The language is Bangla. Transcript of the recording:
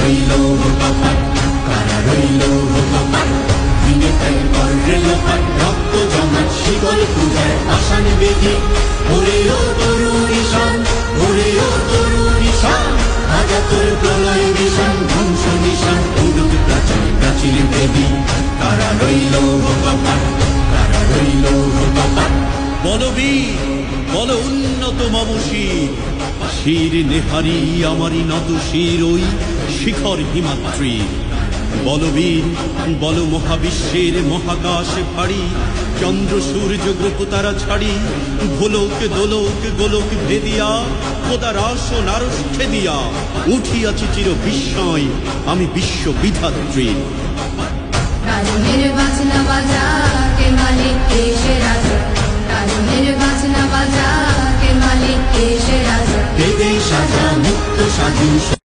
রইল কপাট, কারা রইল কপাট, দিনে তাই করলে লোপাট, রক্ত জমাট শিকল পূজায় পাষাণ বেদি, ওরে ও তরুণ ঈশান, ওরে ও তরুণ ঈশান, আজা তোর প্রলয় বিষাণ, ধ্বংস নিশান, উড়ুক প্রাচীর প্রাচীর দেবী, কারা রইল কপাট, কারা রইল কপাট। বলবীর বল উন্নত মম শির, শির নেহারি আমারি নত শির ওই শিখর হিমাদ্রি। বলবীর বল মহাবিশ্বের মহাকাশ ভারী, চন্দ্র সূর্য গ্রহ তারা ছাড়ি, ভোলক দোলক গোলক ভেদিয়া, খোদার আসন আরশ খেদিয়া, উঠিয়াছি চির বিস্ময় আমি বিশ্ব বিধাত্রী। কারণের বাজনা বাজা কে মালিক এসে রাজা, কারণের বাজনা বাজা কে মালিক এসে রাজা, বেদে সাজা মুক্ত সাধু